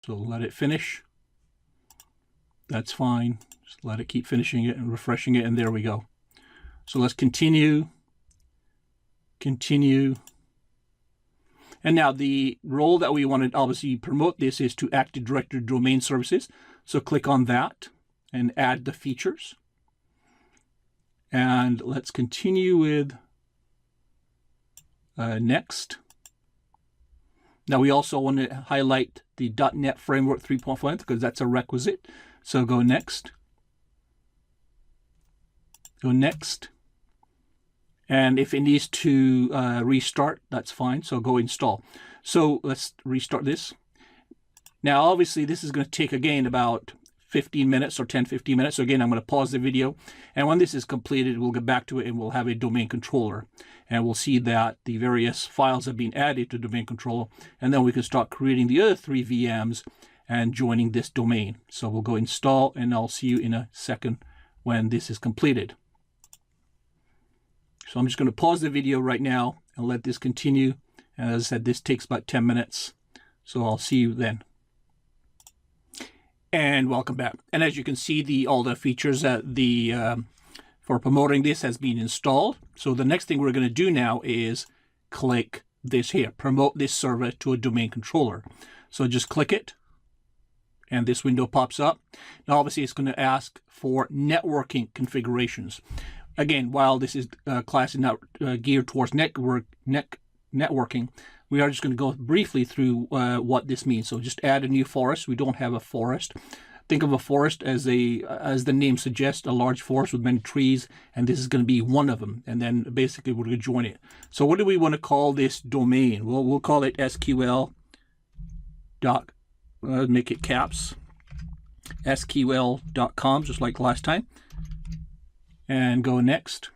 So let it finish. That's fine. Just let it keep finishing it and refreshing it, and there we go. So let's continue. Continue. And now the role that we want to obviously promote this is to Active Directory domain services. So click on that and add the features. And let's continue with next. Now we also want to highlight the .NET Framework 3.5 because that's a requisite. So go next. Go next. And if it needs to restart, that's fine. So go install. So let's restart this. Now, obviously, this is going to take, again, about 15 minutes or 10-15 minutes. So again, I'm going to pause the video. And when this is completed, we'll get back to it and we'll have a domain controller. And we'll see that the various files have been added to domain controller. And then we can start creating the other 3 VMs and joining this domain. So we'll go install, and I'll see you in a second when this is completed. So I'm just going to pause the video right now and let this continue. And as I said, this takes about 10 minutes. So I'll see you then. And welcome back. And as you can see, all the features that for promoting this has been installed. So the next thing we're going to do now is click this here, promote this server to a domain controller. So just click it, and this window pops up. Now, obviously, it's going to ask for networking configurations. Again, while this is class is not geared towards networking, we are just going to go briefly through what this means. So just add a new forest. We don't have a forest. Think of a forest as the name suggests, a large forest with many trees, and this is going to be one of them. And then basically we're going to join it. So what do we want to call this domain? Well, we'll call it SQL. Make it caps. SQL.com, just like last time. And go next.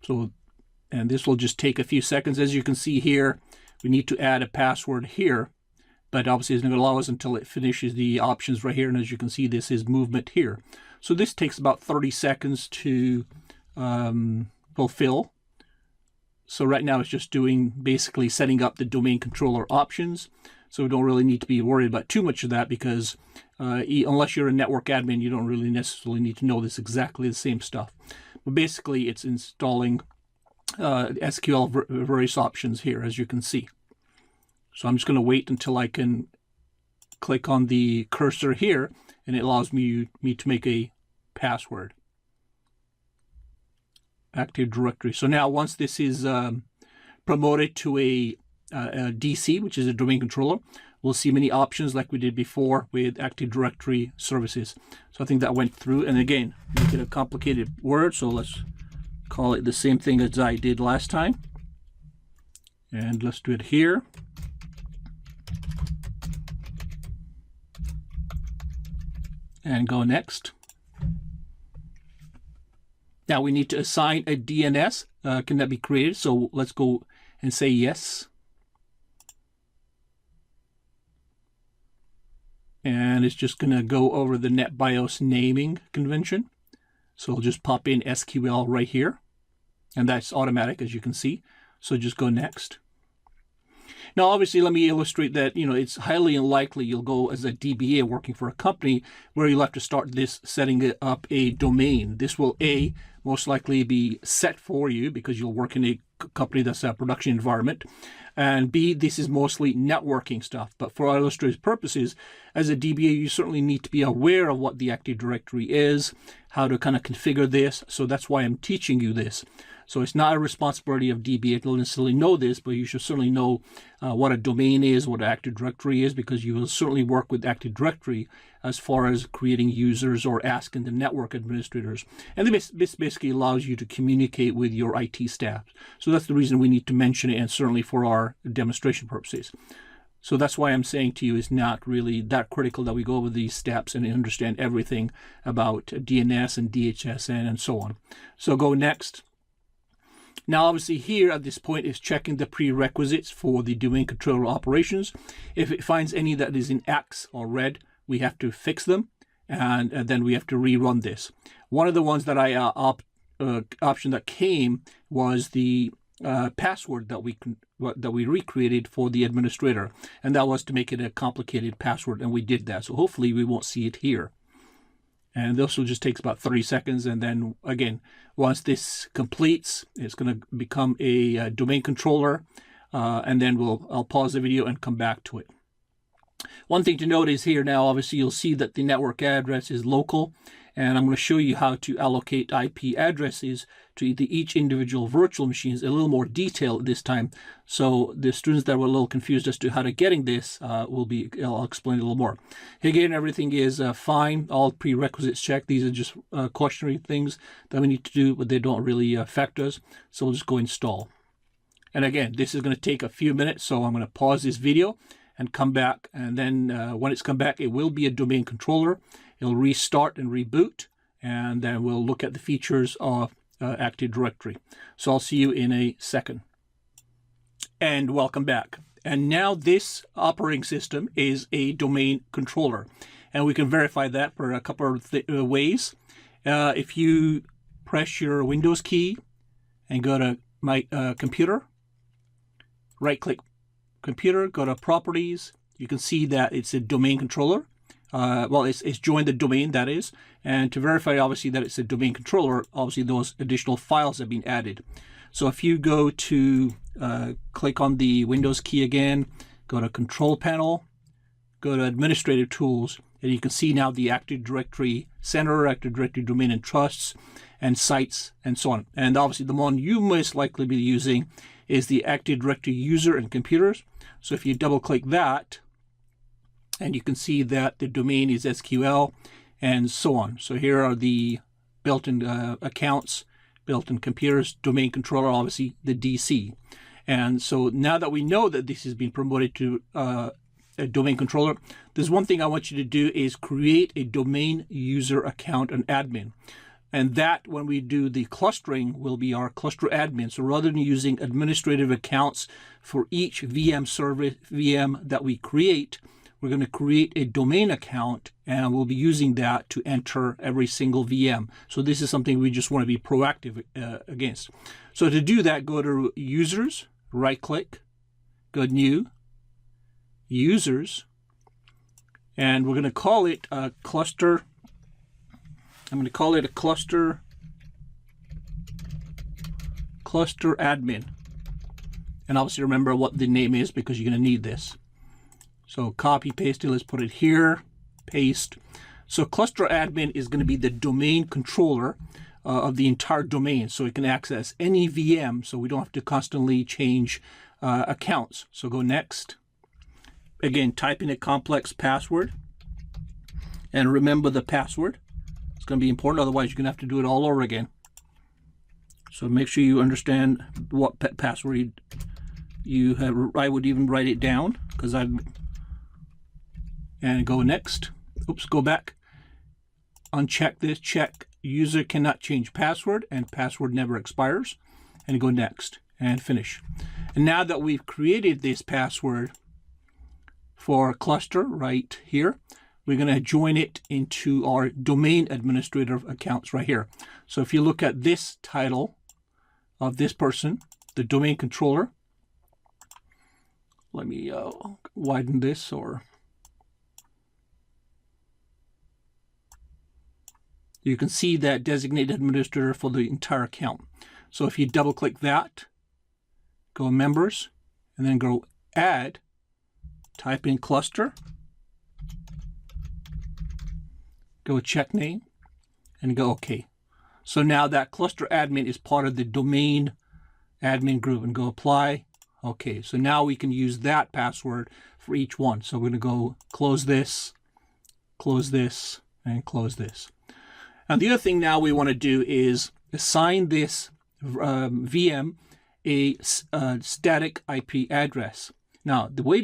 So, and this will just take a few seconds. As you can see here, we need to add a password here, but obviously it's not going to allow us until it finishes the options right here. And as you can see, this is movement here. So this takes about 30 seconds to fulfill. So right now it's just doing basically setting up the domain controller options. So we don't really need to be worried about too much of that because unless you're a network admin, you don't really necessarily need to know this exactly the same stuff. But basically it's installing SQL various options here, as you can see. So I'm just going to wait until I can click on the cursor here, and it allows me to make a password. Active Directory. So now once this is promoted to a DC, which is a domain controller, we'll see many options like we did before with Active Directory services. So I think that went through. And again, make it a complicated word. So let's call it the same thing as I did last time. And let's do it here. And go next. Now we need to assign a DNS. Can that be created? So let's go and say yes. And it's just going to go over the NetBIOS naming convention. So we'll just pop in SQL right here. And that's automatic, as you can see. So just go next. Now, obviously, let me illustrate that, it's highly unlikely you'll go as a DBA working for a company where you'll have to start this setting up a domain. This will, A, most likely be set for you because you'll work in a company that's a production environment. And B, this is mostly networking stuff. But for our illustrative purposes, as a DBA, you certainly need to be aware of what the Active Directory is, how to kind of configure this. So that's why I'm teaching you this. So it's not a responsibility of DBA to necessarily know this, but you should certainly know what a domain is, what an Active Directory is, because you will certainly work with Active Directory as far as creating users or asking the network administrators. And this basically allows you to communicate with your IT staff. So that's the reason we need to mention it, and certainly for our demonstration purposes. So that's why I'm saying to you it's not really that critical that we go over these steps and understand everything about DNS and DHCP and so on. So go next. Now, obviously, here at this point is checking the prerequisites for the domain controller operations. If it finds any that is in X or red, we have to fix them, and then we have to rerun this. One of the ones that I option that came was the password that we recreated for the administrator, and that was to make it a complicated password, and we did that. So hopefully we won't see it here. And this will just takes about 30 seconds, and then again, once this completes, it's going to become a domain controller, and then I'll pause the video and come back to it. One thing to note is here now, obviously you'll see that the network address is local, and I'm going to show you how to allocate IP addresses to each individual virtual machines in a little more detail this time. So the students that were a little confused as to how to getting this I'll explain a little more. Again, everything is fine. All prerequisites checked. These are just cautionary things that we need to do, but they don't really affect us. So we'll just go install. And again, this is going to take a few minutes, so I'm going to pause this video and come back, and then when it's come back, it will be a domain controller. It'll restart and reboot, and then we'll look at the features of Active Directory. So I'll see you in a second. And welcome back. And now this operating system is a domain controller, and we can verify that for a couple of ways. If you press your Windows key and go to My Computer, right-click Computer, go to Properties, you can see that it's a domain controller. Well, it's joined the domain, that is. And to verify, obviously, that it's a domain controller, obviously those additional files have been added. So if you go to, click on the Windows key again, go to Control Panel, go to Administrative Tools, and you can see now the Active Directory Center, Active Directory Domain and Trusts, and Sites, and so on. And obviously the one you most likely be using is the Active Directory User and Computers. So if you double click that, and you can see that the domain is SQL and so on. So here are the built-in accounts, built-in computers, domain controller, obviously the DC. And so now that we know that this has been promoted to a domain controller, there's one thing I want you to do is create a domain user account and admin. And that, when we do the clustering, will be our cluster admin. So rather than using administrative accounts for each VM that we create, we're going to create a domain account, and we'll be using that to enter every single VM. So this is something we just want to be proactive against. So to do that, go to Users, right-click, go to New, Users, and we're going to call it a cluster. I'm going to call it a cluster admin. And obviously remember what the name is, because you're going to need this. So copy, paste it, let's put it here, paste. So cluster admin is going to be the domain controller of the entire domain, so it can access any VM, so we don't have to constantly change accounts. So go next. Again, type in a complex password, and remember the password. It's going to be important, otherwise you're going to have to do it all over again. So make sure you understand what password you have. I would even write it down, because and go next. Oops, go back. Uncheck this, check user cannot change password, and password never expires, and go next and finish. And now that we've created this password for cluster right here, we're going to join it into our domain administrator accounts right here. So if you look at this title of this person, the domain controller, let me widen this, or you can see that designated administrator for the entire account. So if you double click that, go members, and then go add, type in cluster, go check name, and go OK. So now that cluster admin is part of the domain admin group, and go apply. OK, so now we can use that password for each one. So we're going to go close this, and close this. And the other thing now we want to do is assign this VM a static IP address. Now, the way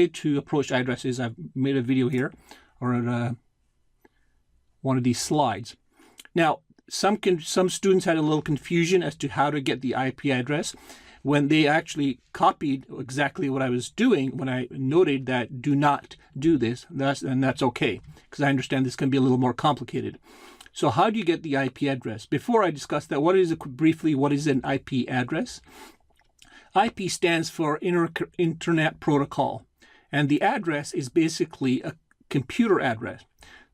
to approach addresses, I've made a video here, or one of these slides. Now, some students had a little confusion as to how to get the IP address when they actually copied exactly what I was doing when I noted that do not do this, and that's okay, because I understand this can be a little more complicated. So how do you get the IP address? Before I discuss that, briefly, what is an IP address? IP stands for Internet Protocol, and the address is basically a computer address.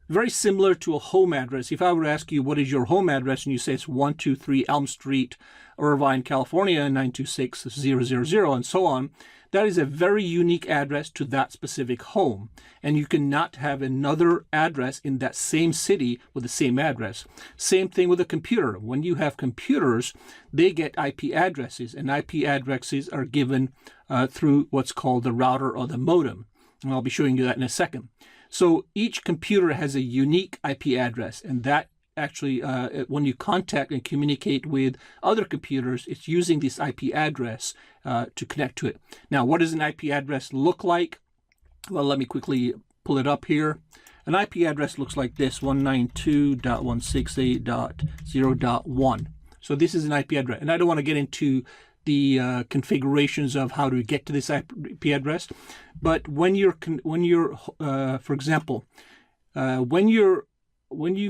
Very similar to a home address. If I were to ask you what is your home address and you say it's 123 Elm Street, Irvine, California, 926-000, and so on, that is a very unique address to that specific home. And you cannot have another address in that same city with the same address. Same thing with a computer. When you have computers, they get IP addresses, and IP addresses are given through what's called the router or the modem. And I'll be showing you that in a second. So each computer has a unique IP address, and that actually, when you contact and communicate with other computers, it's using this IP address to connect to it. Now, what does an IP address look like? Well, let me quickly pull it up here. An IP address looks like this, 192.168.0.1. So this is an IP address, and I don't want to get into the configurations of how to get to this IP address, but when you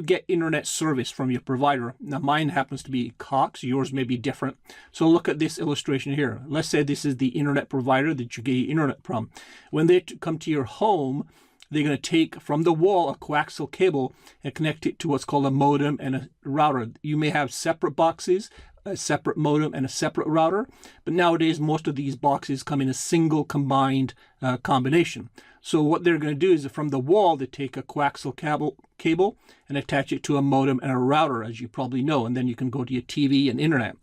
get internet service from your provider, now mine happens to be Cox, yours may be different. So look at this illustration here. Let's say this is the internet provider that you get your internet from. When they come to your home, they're going to take from the wall a coaxial cable and connect it to what's called a modem and a router. You may have separate boxes, a separate modem and a separate router, but nowadays most of these boxes come in a single combined combination. So what they're going to do is from the wall, they take a coaxial cable and attach it to a modem and a router, as you probably know, and then you can go to your TV and internet.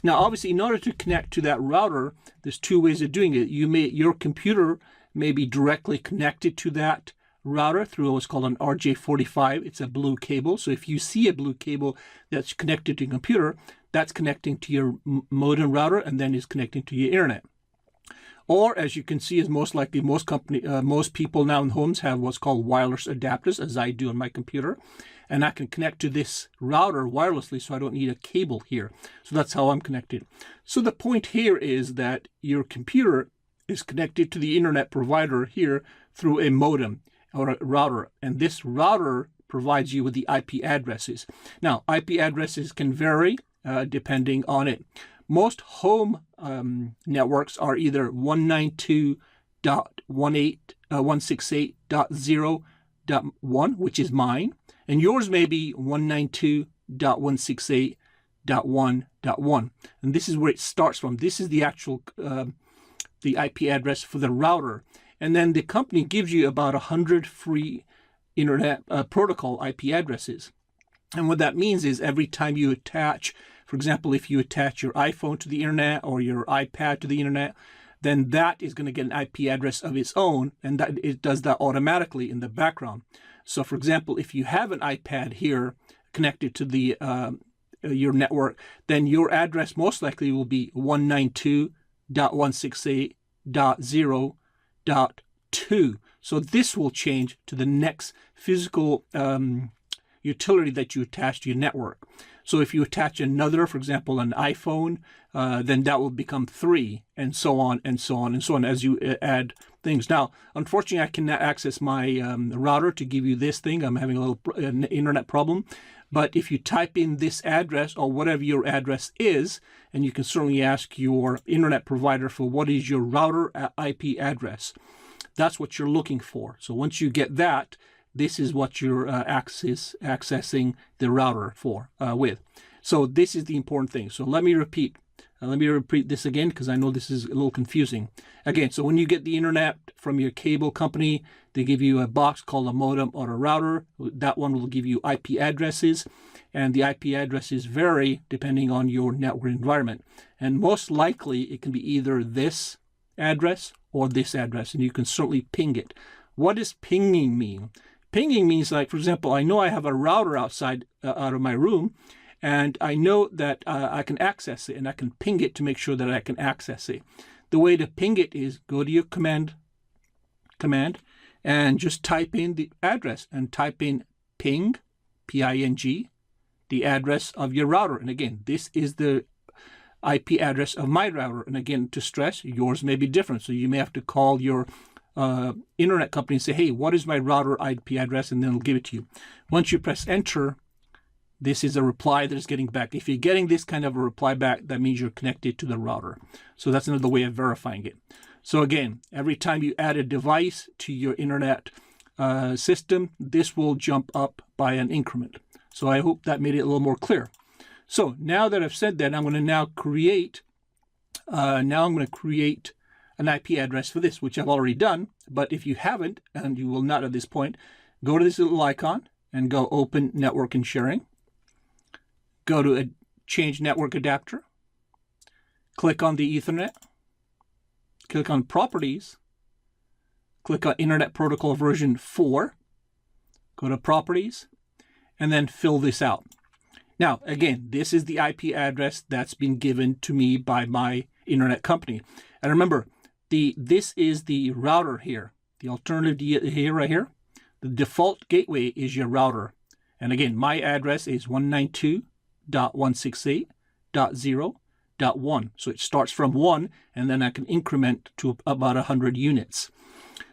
Now, obviously, in order to connect to that router, there's two ways of doing it. Your computer may be directly connected to that router through what's called an RJ45. It's a blue cable. So if you see a blue cable that's connected to your computer, that's connecting to your modem router and then is connecting to your internet. Or, as you can see, is most likely most people now in homes have what's called wireless adapters, as I do on my computer, and I can connect to this router wirelessly, so I don't need a cable here. So that's how I'm connected. So the point here is that your computer is connected to the internet provider here through a modem or a router, and this router provides you with the IP addresses. Now, IP addresses can vary depending on it. Most home networks are either 192.168.0.1, which is mine, and yours may be 192.168.1.1, and this is where it starts from. This is the actual the IP address for the router, and then the company gives you about 100 free internet protocol IP addresses. And what that means is every time you attach, for example, if you attach your iPhone to the internet or your iPad to the internet, then that is going to get an IP address of its own, and that it does that automatically in the background. So, for example, if you have an iPad here connected to the your network, then your address most likely will be 192.168.0.2. So this will change to the next physical utility that you attach to your network. So if you attach another, for example, an iPhone, then that will become 3, and so on, and so on, and so on, as you add things. Now, unfortunately, I cannot access my router to give you this thing. I'm having a little internet problem. But if you type in this address or whatever your address is, and you can certainly ask your internet provider for what is your router IP address. That's what you're looking for. So once you get that, this is what you're accessing the router for with. So this is the important thing. So let me repeat this again, because I know this is a little confusing. Again, so when you get the internet from your cable company, they give you a box called a modem or a router. That one will give you IP addresses, and the IP addresses vary depending on your network environment. And most likely it can be either this address or this address, and you can certainly ping it. What does pinging mean? Pinging means, like, for example, I know I have a router outside out of my room, and I know that I can access it, and I can ping it to make sure that I can access it. The way to ping it is go to your command, and just type in the address, and type in ping, P-I-N-G, the address of your router. And again, this is the IP address of my router. And again, to stress, yours may be different. So you may have to call your internet company and say, hey, what is my router IP address? And then it'll give it to you. Once you press enter, This is a reply that is getting back. If you're getting this kind of a reply back, that means you're connected to the router. So that's another way of verifying it. So again, every time you add a device to your internet system, this will jump up by an increment. So I hope that made it a little more clear. So now that I've said that, I'm going to now create an IP address for this, which I've already done. But if you haven't, and you will not at this point, go to this little icon and go Open Network and Sharing. Go to Change Network Adapter. Click on the Ethernet. Click on Properties. Click on Internet Protocol version 4. Go to Properties, and then fill this out. Now, again, this is the IP address that's been given to me by my internet company. And remember, this is the router here. The alternative here, right here. The default gateway is your router. And again, my address is 192.168.0.1. So it starts from 1, and then I can increment to about 100 units.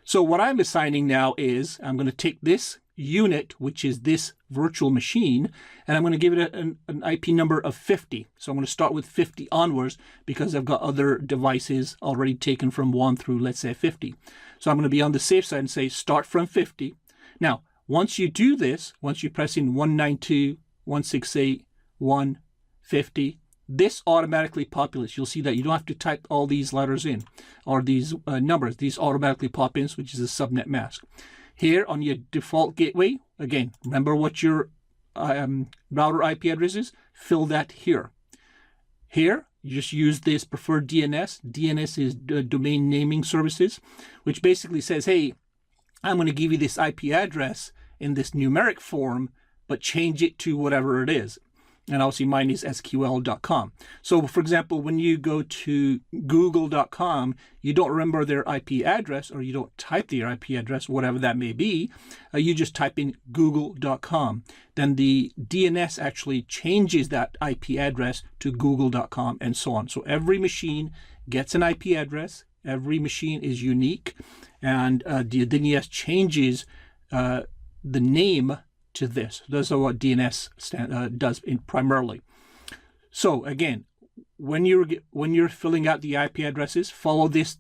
So what I'm assigning now is I'm going to take this unit, which is this virtual machine, and I'm going to give it an IP number of 50. So I'm going to start with 50 onwards because I've got other devices already taken from 1 through, let's say, 50. So I'm going to be on the safe side and say start from 50. Now, once you do this, once you press in 192.168.150, this automatically populates. You'll see that you don't have to type all these letters in or these numbers. These automatically pop in, which is a subnet mask. Here on your default gateway, again, remember what your router IP address is? Fill that here. Here, you just use this preferred DNS. DNS is domain naming services, which basically says, hey, I'm going to give you this IP address in this numeric form, but change it to whatever it is. And obviously mine is sql.com. So for example, when you go to google.com, you don't remember their IP address, or you don't type their IP address, whatever that may be. You just type in google.com. Then the DNS actually changes that IP address to google.com and so on. So every machine gets an IP address. Every machine is unique. And the DNS changes the name to this. That's what DNS does primarily. So again, when you're filling out the IP addresses, follow this.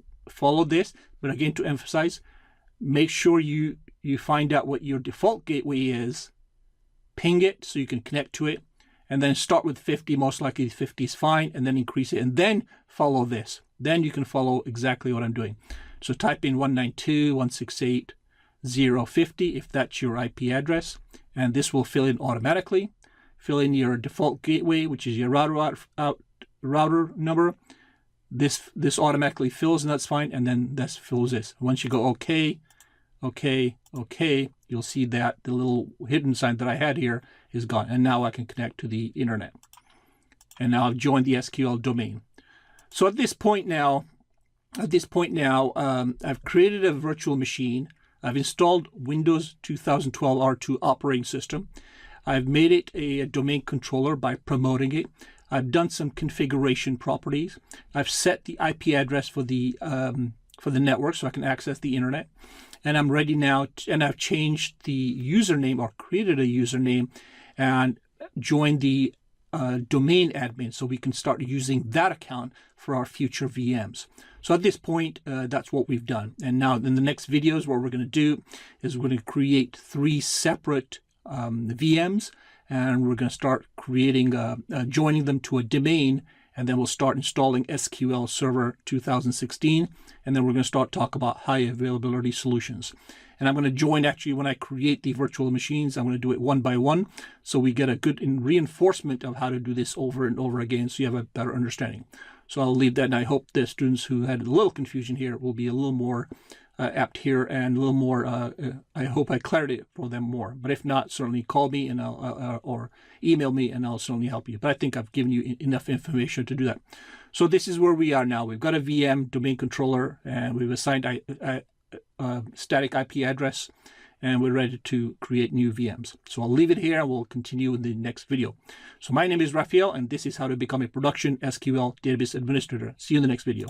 But again, to emphasize, make sure you find out what your default gateway is, ping it so you can connect to it, and then start with 50. Most likely 50 is fine, and then increase it, and then follow this. Then you can follow exactly what I'm doing. So type in 192.168.0.50 if that's your IP address, and this will fill in automatically. Fill in your default gateway, which is your router number. This automatically fills, and that's fine. And then this fills this. Once you go OK, you'll see that the little hidden sign that I had here is gone, and now I can connect to the internet. And now I've joined the SQL domain. So at this point now, I've created a virtual machine. I've installed Windows 2012 R2 operating system. I've made it a domain controller by promoting it. I've done some configuration properties. I've set the IP address for the network so I can access the internet. And I'm ready now, and I've changed the username, or created a username, and joined the domain admin so we can start using that account for our future VMs. So at this point, that's what we've done. And now in the next videos, what we're going to do is we're going to create 3 separate VMs, and we're going to start creating, joining them to a domain, and then we'll start installing SQL Server 2016, and then we're going to start talk about high availability solutions. And I'm going to join, actually, when I create the virtual machines, I'm going to do it one by one, so we get a good reinforcement of how to do this over and over again, so you have a better understanding. So I'll leave that, and I hope the students who had a little confusion here will be a little more apt here, and a little more, I hope I cleared it for them more. But if not, certainly call me and or email me, and I'll certainly help you. But I think I've given you enough information to do that. So this is where we are now. We've got a VM domain controller, and we've assigned a static IP address, and we're ready to create new VMs. So I'll leave it here, and we'll continue in the next video. So my name is Raphael, and this is how to become a production SQL database administrator. See you in the next video.